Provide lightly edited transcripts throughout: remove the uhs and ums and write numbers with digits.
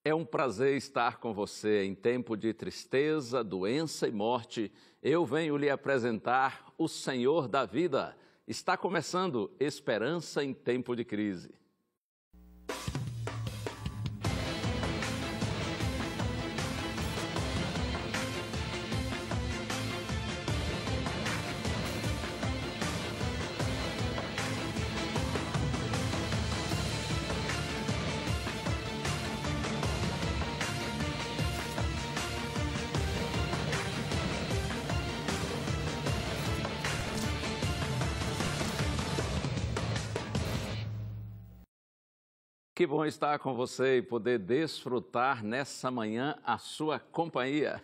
É um prazer estar com você em tempo de tristeza, doença e morte. Eu venho lhe apresentar o Senhor da vida. Está começando Esperança em Tempo de Crise. Que bom estar com você e poder desfrutar nessa manhã a sua companhia.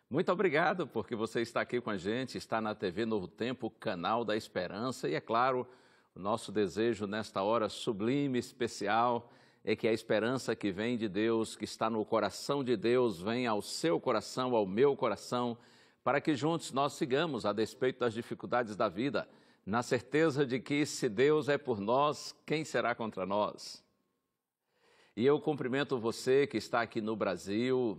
Muito obrigado porque você está aqui com a gente, está na TV Novo Tempo, canal da Esperança. E é claro, o nosso desejo nesta hora sublime, especial, é que a esperança que vem de Deus, que está no coração de Deus, venha ao seu coração, ao meu coração, para que juntos nós sigamos, a despeito das dificuldades da vida, na certeza de que se Deus é por nós, quem será contra nós? E eu cumprimento você que está aqui no Brasil,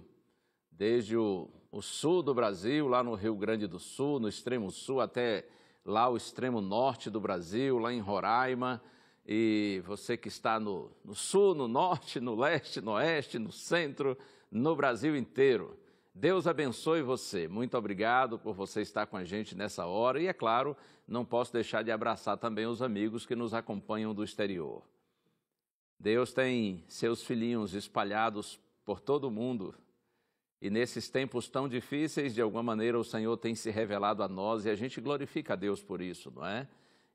desde o sul do Brasil, lá no Rio Grande do Sul, no extremo sul, até lá o extremo norte do Brasil, lá em Roraima. E você que está no sul, no norte, no leste, no oeste, no centro, no Brasil inteiro. Deus abençoe você. Muito obrigado por você estar com a gente nessa hora. E, é claro, não posso deixar de abraçar também os amigos que nos acompanham do exterior. Deus tem seus filhinhos espalhados por todo o mundo e nesses tempos tão difíceis, de alguma maneira, o Senhor tem se revelado a nós e a gente glorifica a Deus por isso, não é?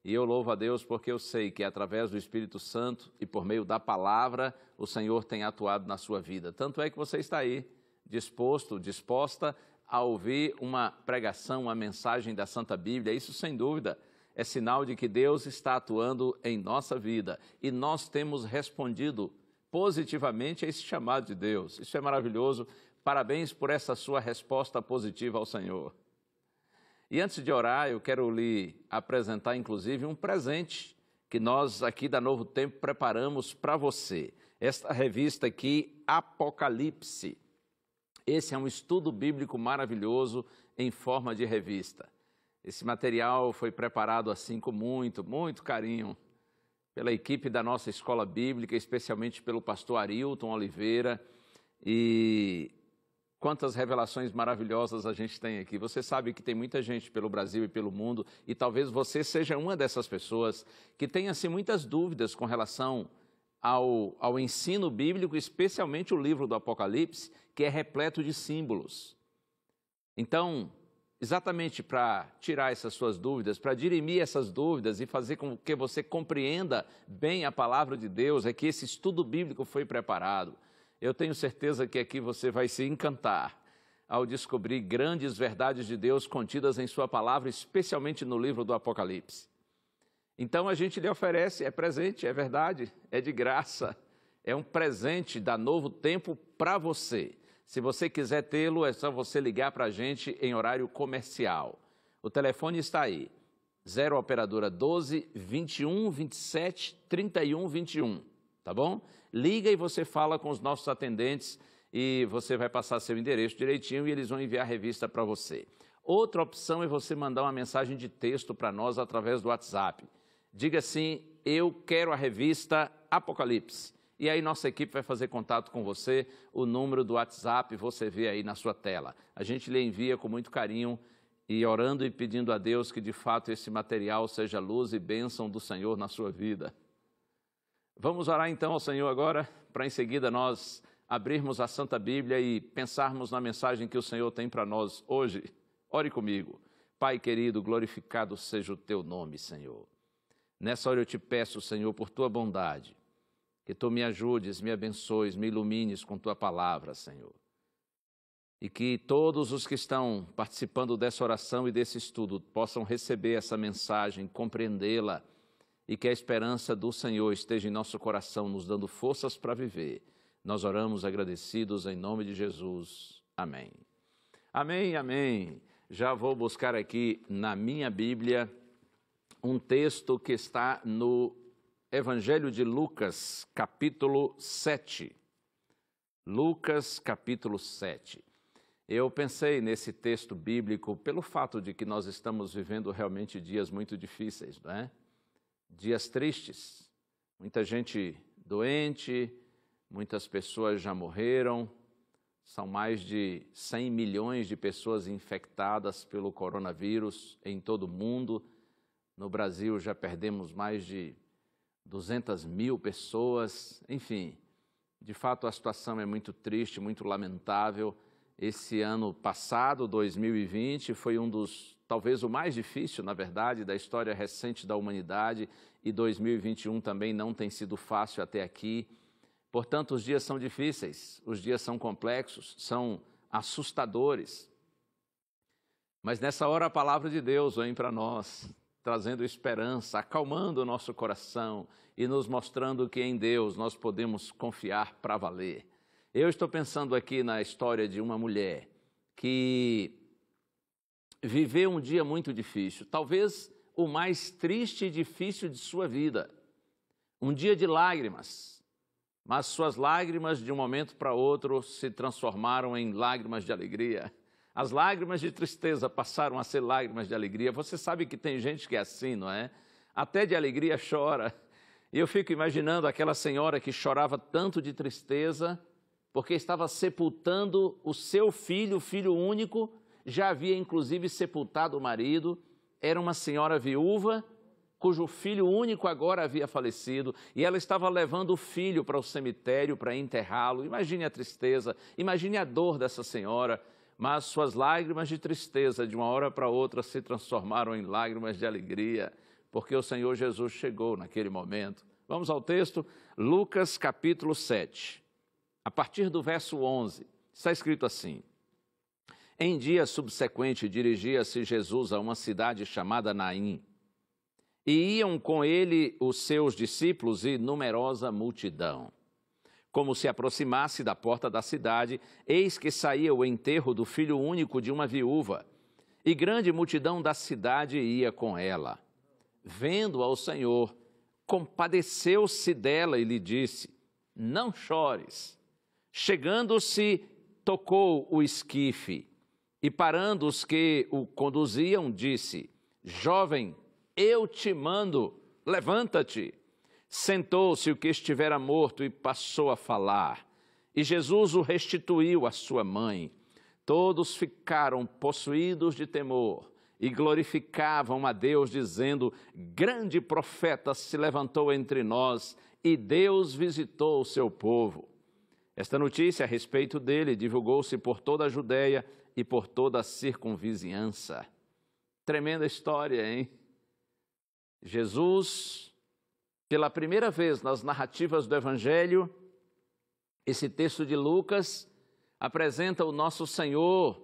E eu louvo a Deus porque eu sei que através do Espírito Santo e por meio da palavra, o Senhor tem atuado na sua vida. Tanto é que você está aí, disposta a ouvir uma pregação, uma mensagem da Santa Bíblia, isso sem dúvida é sinal de que Deus está atuando em nossa vida e nós temos respondido positivamente a esse chamado de Deus. Isso é maravilhoso. Parabéns por essa sua resposta positiva ao Senhor. E antes de orar, eu quero lhe apresentar, inclusive, um presente que nós aqui da Novo Tempo preparamos para você. Esta revista aqui, Apocalipse. Esse é um estudo bíblico maravilhoso em forma de revista. Esse material foi preparado assim com muito carinho pela equipe da nossa escola bíblica, especialmente pelo pastor Arilton Oliveira. E quantas revelações maravilhosas a gente tem aqui. Você sabe que tem muita gente pelo Brasil e pelo mundo, e talvez você seja uma dessas pessoas que tem assim muitas dúvidas com relação ao ensino bíblico, especialmente o livro do Apocalipse, que é repleto de símbolos. Então, exatamente para tirar essas suas dúvidas, para dirimir essas dúvidas e fazer com que você compreenda bem a palavra de Deus, é que esse estudo bíblico foi preparado. Eu tenho certeza que aqui você vai se encantar ao descobrir grandes verdades de Deus contidas em sua palavra, especialmente no livro do Apocalipse. Então a gente lhe oferece, é presente, é verdade, é de graça, é um presente da Novo Tempo para você. Se você quiser tê-lo, é só você ligar para a gente em horário comercial. O telefone está aí, 0 operadora 12 21 27 31 21, tá bom? Liga e você fala com os nossos atendentes e você vai passar seu endereço direitinho e eles vão enviar a revista para você. Outra opção é você mandar uma mensagem de texto para nós através do WhatsApp. Diga assim, eu quero a revista Apocalipse. E aí nossa equipe vai fazer contato com você, o número do WhatsApp você vê aí na sua tela. A gente lhe envia com muito carinho e orando e pedindo a Deus que de fato esse material seja luz e bênção do Senhor na sua vida. Vamos orar então ao Senhor agora, para em seguida nós abrirmos a Santa Bíblia e pensarmos na mensagem que o Senhor tem para nós hoje. Ore comigo. Pai querido, glorificado seja o teu nome, Senhor. Nessa hora eu te peço, Senhor, por tua bondade, que tu me ajudes, me abençoes, me ilumines com tua palavra, Senhor. E que todos os que estão participando dessa oração e desse estudo possam receber essa mensagem, compreendê-la, e que a esperança do Senhor esteja em nosso coração, nos dando forças para viver. Nós oramos agradecidos em nome de Jesus. Amém. Amém, amém. Já vou buscar aqui na minha Bíblia um texto que está no Evangelho de Lucas, capítulo 7. Lucas capítulo 7. Eu pensei nesse texto bíblico pelo fato de que nós estamos vivendo realmente dias muito difíceis, não é? Dias tristes, muita gente doente, muitas pessoas já morreram, são mais de 100 milhões de pessoas infectadas pelo coronavírus em todo o mundo. No Brasil já perdemos mais de 200 mil pessoas, enfim, de fato a situação é muito triste, muito lamentável. Esse ano passado, 2020, foi talvez o mais difícil, na verdade, da história recente da humanidade, e 2021 também não tem sido fácil até aqui. Portanto, os dias são difíceis, os dias são complexos, são assustadores. Mas nessa hora a palavra de Deus vem para nós, trazendo esperança, acalmando o nosso coração e nos mostrando que em Deus nós podemos confiar para valer. Eu estou pensando aqui na história de uma mulher que viveu um dia muito difícil, talvez o mais triste e difícil de sua vida. Um dia de lágrimas, mas suas lágrimas de um momento para outro se transformaram em lágrimas de alegria. As lágrimas de tristeza passaram a ser lágrimas de alegria. Você sabe que tem gente que é assim, não é? Até de alegria chora. E eu fico imaginando aquela senhora que chorava tanto de tristeza porque estava sepultando o seu filho, o filho único, já havia inclusive sepultado o marido, era uma senhora viúva, cujo filho único agora havia falecido, e ela estava levando o filho para o cemitério para enterrá-lo. Imagine a tristeza, imagine a dor dessa senhora, mas suas lágrimas de tristeza, de uma hora para outra, se transformaram em lágrimas de alegria, porque o Senhor Jesus chegou naquele momento. Vamos ao texto, Lucas capítulo 7. A partir do verso 11, está escrito assim: Em dia subsequente, dirigia-se Jesus a uma cidade chamada Naim, e iam com ele os seus discípulos e numerosa multidão. Como se aproximasse da porta da cidade, eis que saía o enterro do filho único de uma viúva, e grande multidão da cidade ia com ela. Vendo ao Senhor, compadeceu-se dela e lhe disse: Não chores. Chegando-se, tocou o esquife, e parando os que o conduziam, disse: Jovem, eu te mando, levanta-te. Sentou-se o que estivera morto e passou a falar. E Jesus o restituiu à sua mãe. Todos ficaram possuídos de temor e glorificavam a Deus, dizendo: Grande profeta se levantou entre nós e Deus visitou o seu povo. Esta notícia a respeito dele divulgou-se por toda a Judéia e por toda a circunvizinhança. Tremenda história, hein? Jesus, pela primeira vez nas narrativas do Evangelho, esse texto de Lucas apresenta o nosso Senhor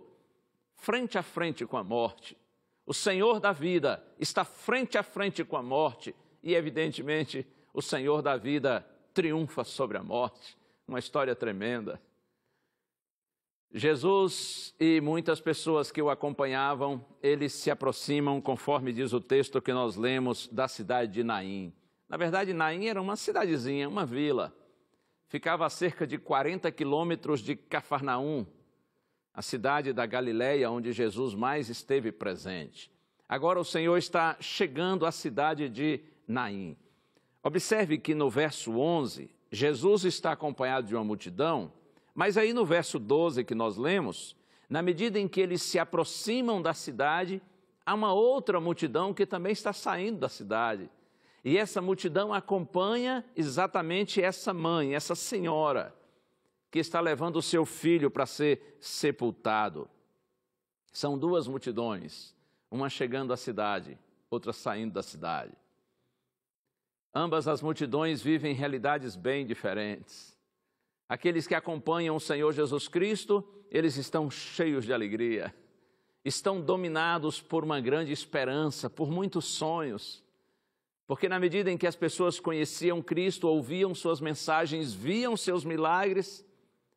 frente a frente com a morte. O Senhor da vida está frente a frente com a morte e, evidentemente, o Senhor da vida triunfa sobre a morte. Uma história tremenda. Jesus e muitas pessoas que o acompanhavam, eles se aproximam, conforme diz o texto que nós lemos, da cidade de Naim. Na verdade, Naim era uma cidadezinha, uma vila. Ficava a cerca de 40 quilômetros de Cafarnaum, a cidade da Galileia, onde Jesus mais esteve presente. Agora o Senhor está chegando à cidade de Naim. Observe que no verso 11, Jesus está acompanhado de uma multidão, mas aí no verso 12 que nós lemos, na medida em que eles se aproximam da cidade, há uma outra multidão que também está saindo da cidade. E essa multidão acompanha exatamente essa mãe, essa senhora, que está levando o seu filho para ser sepultado. São duas multidões, uma chegando à cidade, outra saindo da cidade. Ambas as multidões vivem realidades bem diferentes. Aqueles que acompanham o Senhor Jesus Cristo, eles estão cheios de alegria, estão dominados por uma grande esperança, por muitos sonhos, porque na medida em que as pessoas conheciam Cristo, ouviam suas mensagens, viam seus milagres,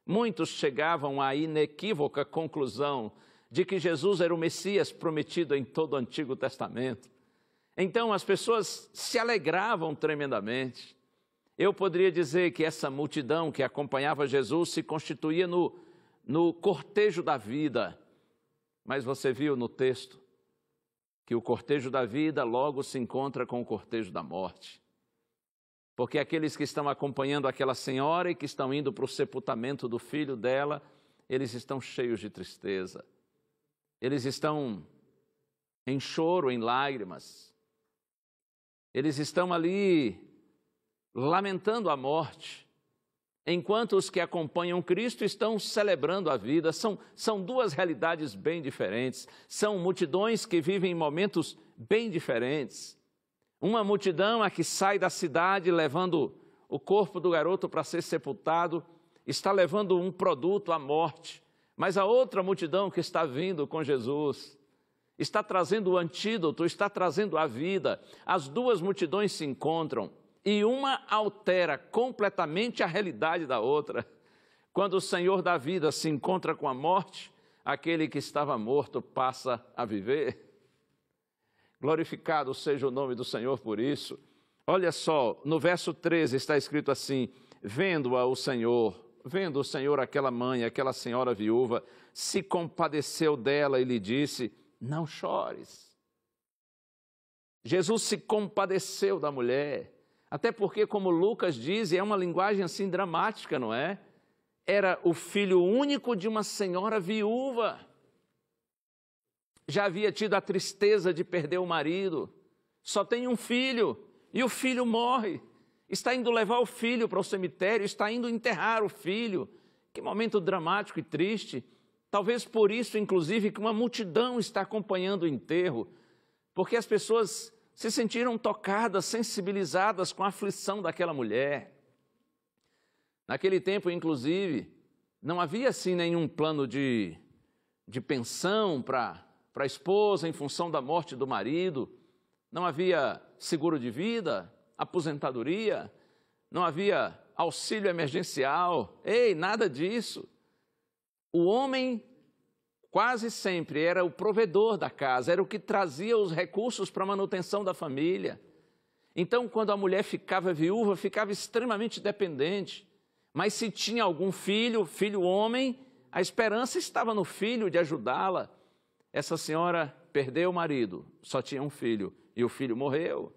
muitos chegavam à inequívoca conclusão de que Jesus era o Messias prometido em todo o Antigo Testamento. Então as pessoas se alegravam tremendamente. Eu poderia dizer que essa multidão que acompanhava Jesus se constituía no cortejo da vida. Mas você viu no texto que o cortejo da vida logo se encontra com o cortejo da morte. Porque aqueles que estão acompanhando aquela senhora e que estão indo para o sepultamento do filho dela, eles estão cheios de tristeza. Eles estão em choro, em lágrimas. Eles estão ali lamentando a morte, enquanto os que acompanham Cristo estão celebrando a vida. São duas realidades bem diferentes, são multidões que vivem momentos bem diferentes. Uma multidão a que sai da cidade levando o corpo do garoto para ser sepultado, está levando um produto à morte, mas a outra multidão que está vindo com Jesus está trazendo o antídoto, está trazendo a vida. As duas multidões se encontram e uma altera completamente a realidade da outra. Quando o Senhor da vida se encontra com a morte, aquele que estava morto passa a viver. Glorificado seja o nome do Senhor por isso. Olha só, no verso 13 está escrito assim: vendo o Senhor aquela mãe, aquela senhora viúva, se compadeceu dela e lhe disse: não chores. Jesus se compadeceu da mulher. Até porque, como Lucas diz, é uma linguagem assim dramática, não é? Era o filho único de uma senhora viúva. Já havia tido a tristeza de perder o marido. Só tem um filho e o filho morre. Está indo levar o filho para o cemitério, está indo enterrar o filho. Que momento dramático e triste. Talvez por isso, inclusive, que uma multidão está acompanhando o enterro. Porque as pessoas se sentiram tocadas, sensibilizadas com a aflição daquela mulher. Naquele tempo, inclusive, não havia assim nenhum plano de pensão para a esposa em função da morte do marido. Não havia seguro de vida, aposentadoria, não havia auxílio emergencial. Ei, nada disso. O homem quase sempre era o provedor da casa, era o que trazia os recursos para a manutenção da família. Então, quando a mulher ficava viúva, ficava extremamente dependente. Mas se tinha algum filho homem, a esperança estava no filho de ajudá-la. Essa senhora perdeu o marido, só tinha um filho, e o filho morreu.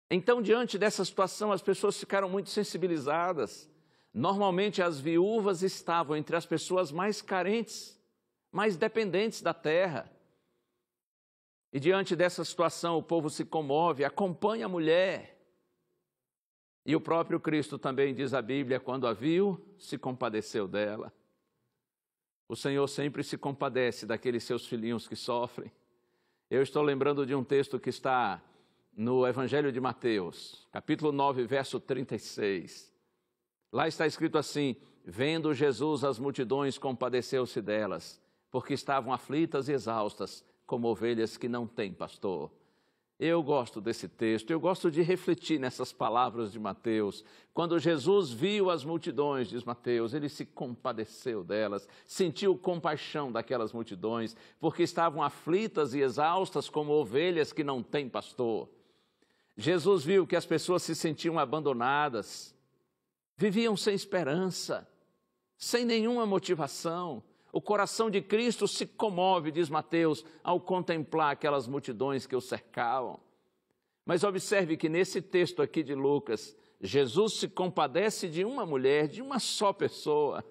Então, diante dessa situação, as pessoas ficaram muito sensibilizadas. Normalmente, as viúvas estavam entre as pessoas mais carentes, mais dependentes da terra. E diante dessa situação, o povo se comove, acompanha a mulher. E o próprio Cristo também, diz a Bíblia, quando a viu, se compadeceu dela. O Senhor sempre se compadece daqueles seus filhinhos que sofrem. Eu estou lembrando de um texto que está no Evangelho de Mateus, capítulo 9, verso 36. Lá está escrito assim: vendo Jesus as multidões, compadeceu-se delas, porque estavam aflitas e exaustas, como ovelhas que não têm pastor. Eu gosto desse texto, eu gosto de refletir nessas palavras de Mateus. Quando Jesus viu as multidões, diz Mateus, ele se compadeceu delas, sentiu compaixão daquelas multidões, porque estavam aflitas e exaustas como ovelhas que não têm pastor. Jesus viu que as pessoas se sentiam abandonadas, viviam sem esperança, sem nenhuma motivação. O coração de Cristo se comove, diz Mateus, ao contemplar aquelas multidões que o cercavam. Mas observe que nesse texto aqui de Lucas, Jesus se compadece de uma mulher, de uma só pessoa.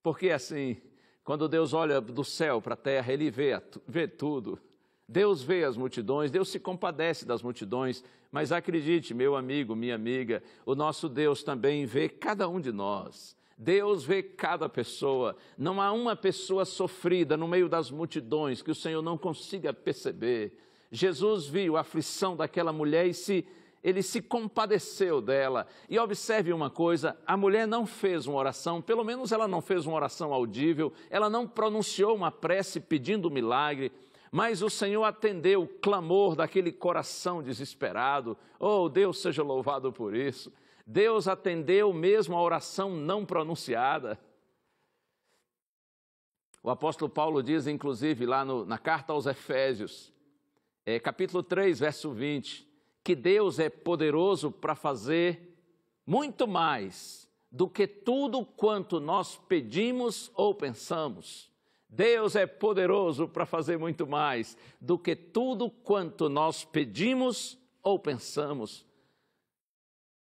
Porque assim, quando Deus olha do céu para a terra, Ele vê tudo. Deus vê as multidões, Deus se compadece das multidões, mas acredite, meu amigo, minha amiga, o nosso Deus também vê cada um de nós. Deus vê cada pessoa. Não há uma pessoa sofrida no meio das multidões que o Senhor não consiga perceber. Jesus viu a aflição daquela mulher e ele se compadeceu dela. E observe uma coisa, a mulher não fez uma oração, pelo menos ela não fez uma oração audível, ela não pronunciou uma prece pedindo milagre, mas o Senhor atendeu o clamor daquele coração desesperado. Oh, Deus seja louvado por isso. Deus atendeu mesmo a oração não pronunciada. O apóstolo Paulo diz, inclusive, lá na carta aos Efésios, capítulo 3, verso 20, que Deus é poderoso para fazer muito mais do que tudo quanto nós pedimos ou pensamos. Deus é poderoso para fazer muito mais do que tudo quanto nós pedimos ou pensamos.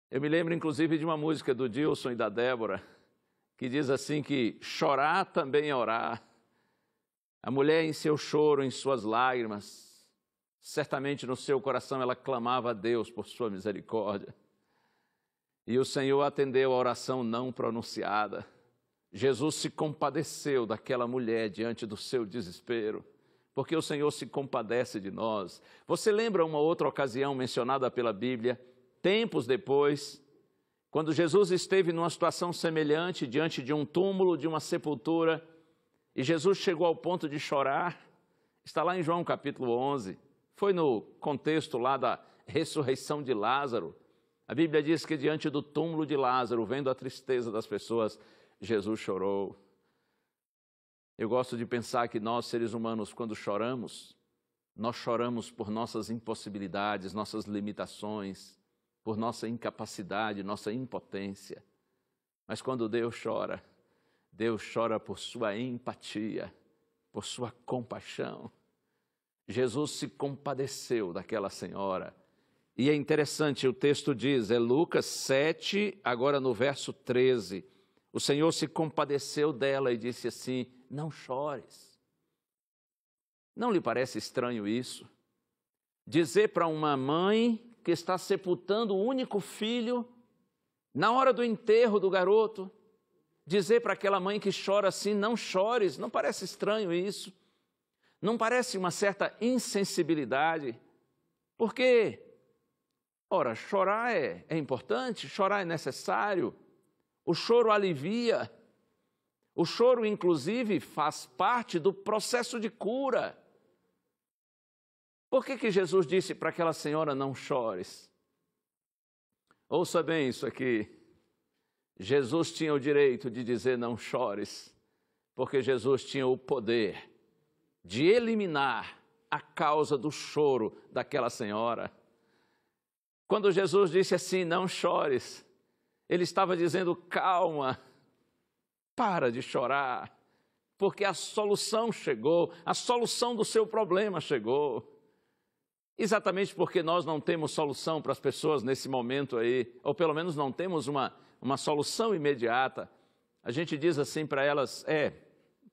Eu me lembro, inclusive, de uma música do Dilson e da Débora, que diz assim que chorar também é orar. A mulher em seu choro, em suas lágrimas, certamente no seu coração ela clamava a Deus por sua misericórdia. E o Senhor atendeu a oração não pronunciada. Jesus se compadeceu daquela mulher diante do seu desespero, porque o Senhor se compadece de nós. Você lembra uma outra ocasião mencionada pela Bíblia, tempos depois, quando Jesus esteve numa situação semelhante, diante de um túmulo, de uma sepultura, e Jesus chegou ao ponto de chorar? Está lá em João capítulo 11, foi no contexto lá da ressurreição de Lázaro. A Bíblia diz que diante do túmulo de Lázaro, vendo a tristeza das pessoas, Jesus chorou. Eu gosto de pensar que nós, seres humanos, quando choramos, nós choramos por nossas impossibilidades, nossas limitações, por nossa incapacidade, nossa impotência. Mas quando Deus chora por sua empatia, por sua compaixão. Jesus se compadeceu daquela senhora. E é interessante, o texto diz, é Lucas 7, agora no verso 13. O Senhor se compadeceu dela e disse assim, não chores. Não lhe parece estranho isso? Dizer para uma mãe que está sepultando o único filho, na hora do enterro do garoto, dizer para aquela mãe que chora assim, não chores, não parece estranho isso? Não parece uma certa insensibilidade? Porque, ora, chorar é importante, chorar é necessário, o choro alivia, o choro, inclusive, faz parte do processo de cura. Por que Jesus disse para aquela senhora, não chores? Ouça bem isso aqui. Jesus tinha o direito de dizer não chores, porque Jesus tinha o poder de eliminar a causa do choro daquela senhora. Quando Jesus disse assim, não chores, ele estava dizendo, calma, para de chorar, porque a solução chegou, a solução do seu problema chegou. Exatamente porque nós não temos solução para as pessoas nesse momento aí, ou pelo menos não temos uma solução imediata, a gente diz assim para elas,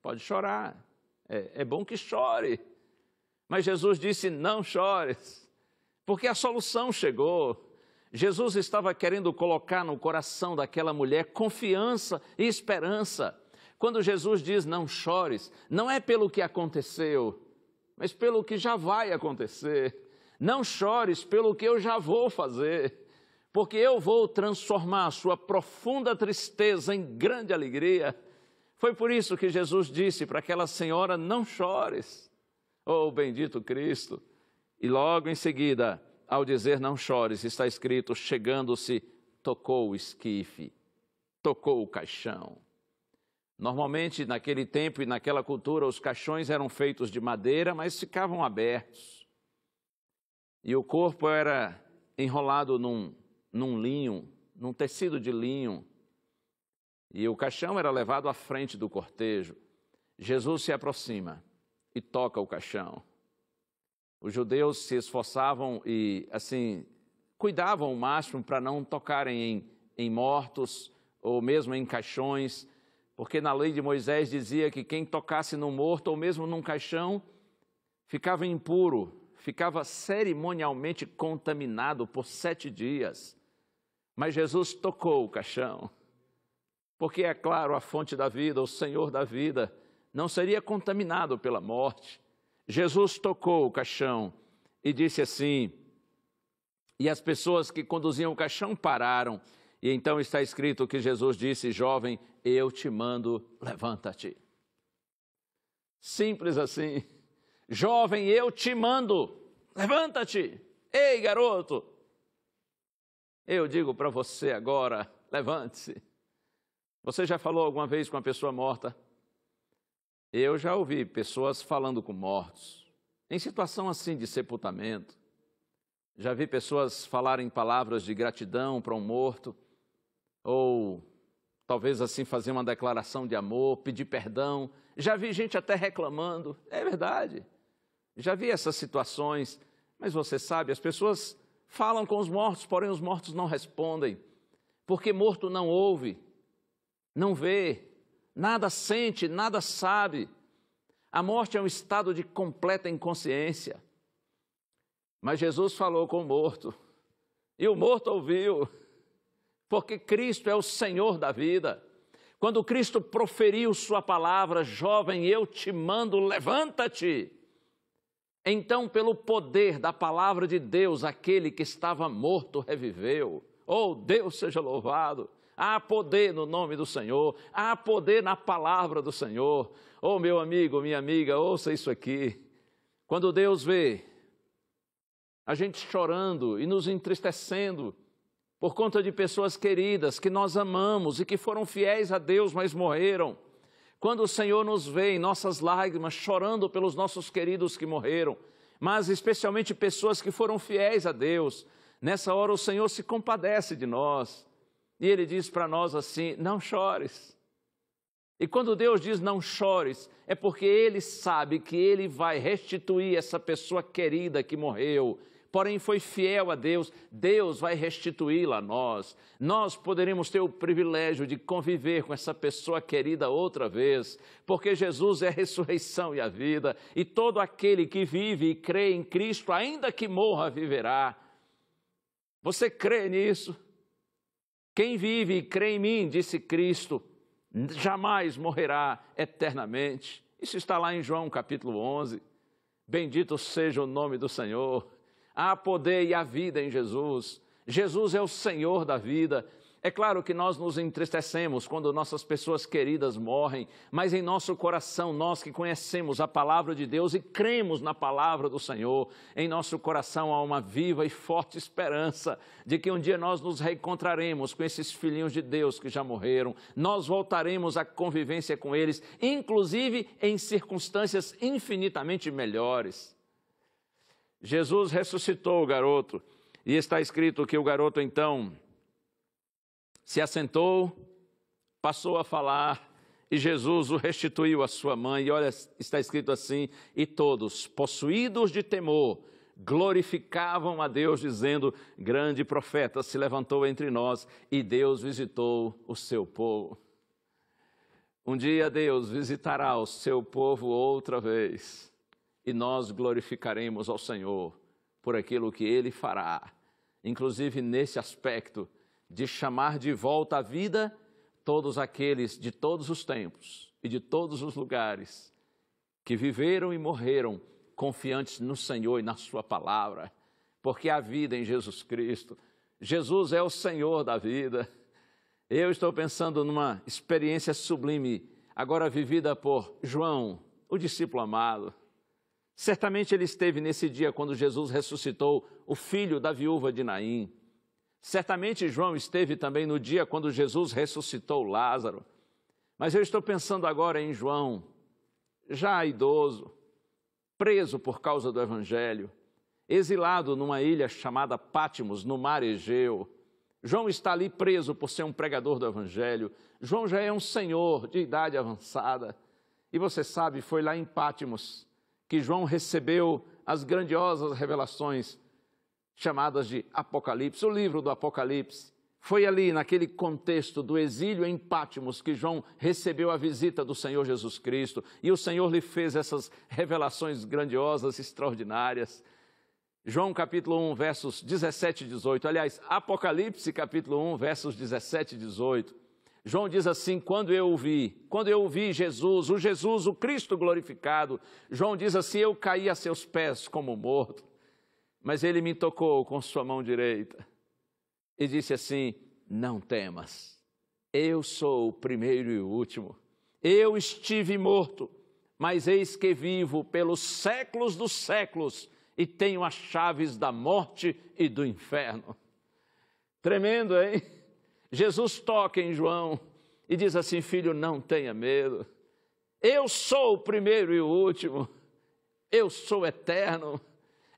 pode chorar, é bom que chore. Mas Jesus disse, não chores, porque a solução chegou. Jesus estava querendo colocar no coração daquela mulher confiança e esperança. Quando Jesus diz, não chores, não é pelo que aconteceu, mas pelo que já vai acontecer. Não chores pelo que eu já vou fazer, porque eu vou transformar a sua profunda tristeza em grande alegria. Foi por isso que Jesus disse para aquela senhora, não chores, oh bendito Cristo. E logo em seguida, ao dizer não chores, está escrito, chegando-se, tocou o esquife, tocou o caixão. Normalmente, naquele tempo e naquela cultura, os caixões eram feitos de madeira, mas ficavam abertos. E o corpo era enrolado num linho, num tecido de linho. E o caixão era levado à frente do cortejo. Jesus se aproxima e toca o caixão. Os judeus se esforçavam e, assim, cuidavam ao máximo para não tocarem em mortos ou mesmo em caixões, porque na lei de Moisés dizia que quem tocasse num morto ou mesmo num caixão ficava impuro, ficava cerimonialmente contaminado por 7 dias. Mas Jesus tocou o caixão, porque é claro, a fonte da vida, o Senhor da vida, não seria contaminado pela morte. Jesus tocou o caixão e disse assim, e as pessoas que conduziam o caixão pararam, e então está escrito que Jesus disse, jovem, eu te mando, levanta-te. Simples assim. Jovem, eu te mando, levanta-te. Ei, garoto, eu digo para você agora, levante-se. Você já falou alguma vez com uma pessoa morta? Eu já ouvi pessoas falando com mortos, em situação assim de sepultamento. Já vi pessoas falarem palavras de gratidão para um morto, ou talvez assim fazer uma declaração de amor, pedir perdão. Já vi gente até reclamando, é verdade. Já vi essas situações, mas você sabe, as pessoas falam com os mortos, porém os mortos não respondem, porque morto não ouve, não vê, nada sente, nada sabe. A morte é um estado de completa inconsciência. Mas Jesus falou com o morto, e o morto ouviu, porque Cristo é o Senhor da vida. Quando Cristo proferiu sua palavra, jovem, eu te mando, levanta-te. Então, pelo poder da palavra de Deus, aquele que estava morto reviveu. Oh, Deus seja louvado. Há poder no nome do Senhor, há poder na palavra do Senhor. Oh, meu amigo, minha amiga, ouça isso aqui. Quando Deus vê a gente chorando e nos entristecendo por conta de pessoas queridas que nós amamos e que foram fiéis a Deus, mas morreram. Quando o Senhor nos vê em nossas lágrimas, chorando pelos nossos queridos que morreram, mas especialmente pessoas que foram fiéis a Deus, nessa hora o Senhor se compadece de nós. E Ele diz para nós assim, não chores. E quando Deus diz não chores, é porque Ele sabe que Ele vai restituir essa pessoa querida que morreu, porém foi fiel a Deus, Deus vai restituí-la a nós. Nós poderemos ter o privilégio de conviver com essa pessoa querida outra vez, porque Jesus é a ressurreição e a vida, e todo aquele que vive e crê em Cristo, ainda que morra, viverá. Você crê nisso? Quem vive e crê em mim, disse Cristo, jamais morrerá eternamente. Isso está lá em João capítulo 11. Bendito seja o nome do Senhor. Há poder e há vida em Jesus. Jesus é o Senhor da vida. É claro que nós nos entristecemos quando nossas pessoas queridas morrem, mas em nosso coração, nós que conhecemos a palavra de Deus e cremos na palavra do Senhor, em nosso coração há uma viva e forte esperança de que um dia nós nos reencontraremos com esses filhinhos de Deus que já morreram, nós voltaremos à convivência com eles, inclusive em circunstâncias infinitamente melhores. Jesus ressuscitou o garoto, e está escrito que o garoto então se assentou, passou a falar, e Jesus o restituiu à sua mãe. E olha, está escrito assim, e todos, possuídos de temor, glorificavam a Deus, dizendo, grande profeta se levantou entre nós, e Deus visitou o seu povo. Um dia Deus visitará o seu povo outra vez, e nós glorificaremos ao Senhor por aquilo que Ele fará, inclusive nesse aspecto de chamar de volta à vida todos aqueles de todos os tempos e de todos os lugares que viveram e morreram confiantes no Senhor e na sua palavra, porque há vida em Jesus Cristo. Jesus é o Senhor da vida. Eu estou pensando numa experiência sublime, agora vivida por João, o discípulo amado. Certamente ele esteve nesse dia quando Jesus ressuscitou o filho da viúva de Naim. Certamente João esteve também no dia quando Jesus ressuscitou Lázaro. Mas eu estou pensando agora em João, já idoso, preso por causa do Evangelho, exilado numa ilha chamada Pátimos, no mar Egeu. João está ali preso por ser um pregador do Evangelho. João já é um senhor de idade avançada. E você sabe, foi lá em Pátimos que João recebeu as grandiosas revelações chamadas de Apocalipse, o livro do Apocalipse. Foi ali, naquele contexto do exílio em Pátimos, que João recebeu a visita do Senhor Jesus Cristo, e o Senhor lhe fez essas revelações grandiosas, extraordinárias. João capítulo 1, versos 17 e 18, aliás, Apocalipse capítulo 1, versos 17 e 18. João diz assim, quando eu ouvi Jesus, o Cristo glorificado, João diz assim, eu caí a seus pés como morto. Mas ele me tocou com sua mão direita e disse assim, não temas, eu sou o primeiro e o último. Eu estive morto, mas eis que vivo pelos séculos dos séculos e tenho as chaves da morte e do inferno. Tremendo, hein? Jesus toca em João e diz assim, filho, não tenha medo. Eu sou o primeiro e o último. Eu sou eterno.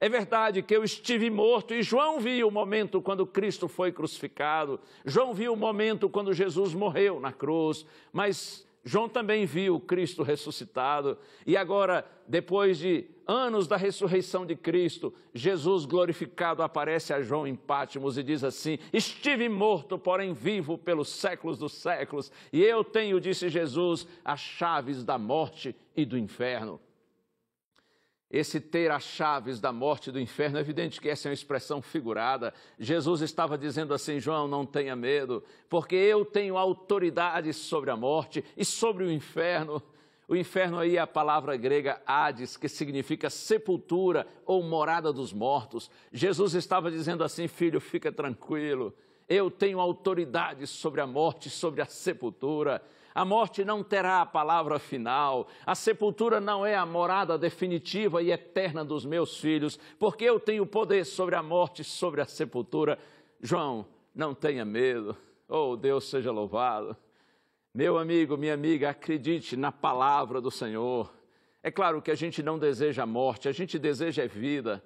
É verdade que eu estive morto, e João viu o momento quando Cristo foi crucificado, João viu o momento quando Jesus morreu na cruz, mas João também viu Cristo ressuscitado, e agora, depois de anos da ressurreição de Cristo, Jesus glorificado aparece a João em Patmos e diz assim: estive morto, porém vivo pelos séculos dos séculos, e eu tenho, disse Jesus, as chaves da morte e do inferno. Esse ter as chaves da morte e do inferno, é evidente que essa é uma expressão figurada. Jesus estava dizendo assim: João, não tenha medo, porque eu tenho autoridade sobre a morte e sobre o inferno. O inferno aí é a palavra grega Hades, que significa sepultura ou morada dos mortos. Jesus estava dizendo assim: filho, fica tranquilo, eu tenho autoridade sobre a morte e sobre a sepultura. A morte não terá a palavra final, a sepultura não é a morada definitiva e eterna dos meus filhos, porque eu tenho poder sobre a morte e sobre a sepultura. João, não tenha medo, oh, Deus seja louvado. Meu amigo, minha amiga, acredite na palavra do Senhor. É claro que a gente não deseja a morte, a gente deseja a vida,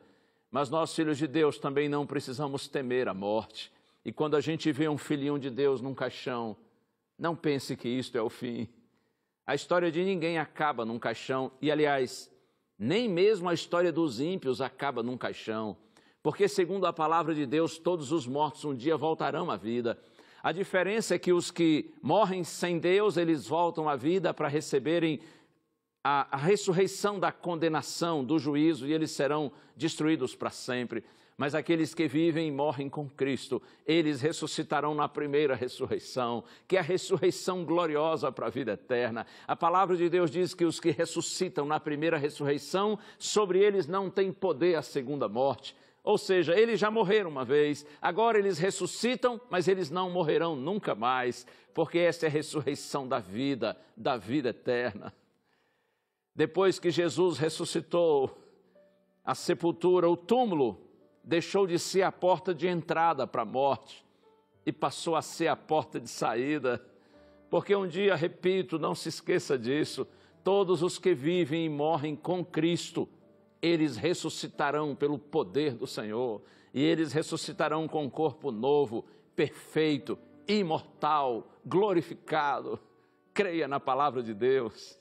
mas nós, filhos de Deus, também não precisamos temer a morte. E quando a gente vê um filhinho de Deus num caixão, não pense que isto é o fim. A história de ninguém acaba num caixão. E, aliás, nem mesmo a história dos ímpios acaba num caixão. Porque, segundo a palavra de Deus, todos os mortos um dia voltarão à vida. A diferença é que os que morrem sem Deus, eles voltam à vida para receberem a ressurreição da condenação, do juízo, e eles serão destruídos para sempre. Mas aqueles que vivem e morrem com Cristo, eles ressuscitarão na primeira ressurreição, que é a ressurreição gloriosa para a vida eterna. A palavra de Deus diz que os que ressuscitam na primeira ressurreição, sobre eles não tem poder a segunda morte. Ou seja, eles já morreram uma vez, agora eles ressuscitam, mas eles não morrerão nunca mais, porque essa é a ressurreição da vida eterna. Depois que Jesus ressuscitou, a sepultura, o túmulo, deixou de ser a porta de entrada para a morte e passou a ser a porta de saída. Porque um dia, repito, não se esqueça disso, todos os que vivem e morrem com Cristo, eles ressuscitarão pelo poder do Senhor, e eles ressuscitarão com um corpo novo, perfeito, imortal, glorificado. Creia na palavra de Deus.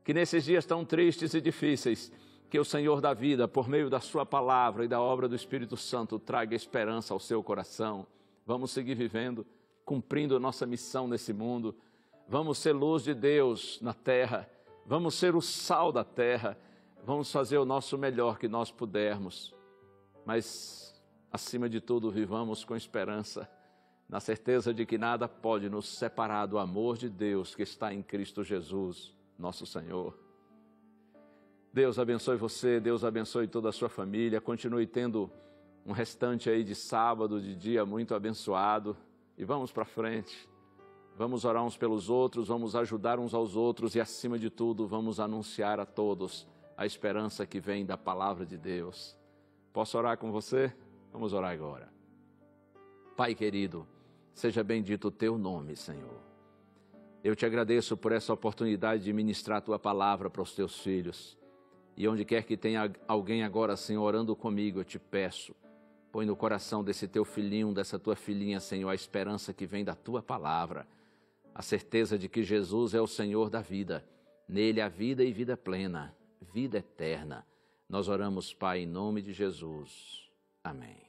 Que nesses dias tão tristes e difíceis, que o Senhor da vida, por meio da sua palavra e da obra do Espírito Santo, traga esperança ao seu coração. Vamos seguir vivendo, cumprindo nossa missão nesse mundo. Vamos ser luz de Deus na terra. Vamos ser o sal da terra. Vamos fazer o nosso melhor que nós pudermos. Mas, acima de tudo, vivamos com esperança, na certeza de que nada pode nos separar do amor de Deus que está em Cristo Jesus, nosso Senhor. Deus abençoe você, Deus abençoe toda a sua família, continue tendo um restante aí de sábado, de dia muito abençoado, e vamos para frente, vamos orar uns pelos outros, vamos ajudar uns aos outros e, acima de tudo, vamos anunciar a todos a esperança que vem da palavra de Deus. Posso orar com você? Vamos orar agora. Pai querido, seja bendito o teu nome, Senhor. Eu te agradeço por essa oportunidade de ministrar a tua palavra para os teus filhos. E onde quer que tenha alguém agora, Senhor, orando comigo, eu te peço, põe no coração desse teu filhinho, dessa tua filhinha, Senhor, a esperança que vem da tua palavra, a certeza de que Jesus é o Senhor da vida, nele há vida e vida plena, vida eterna. Nós oramos, Pai, em nome de Jesus. Amém.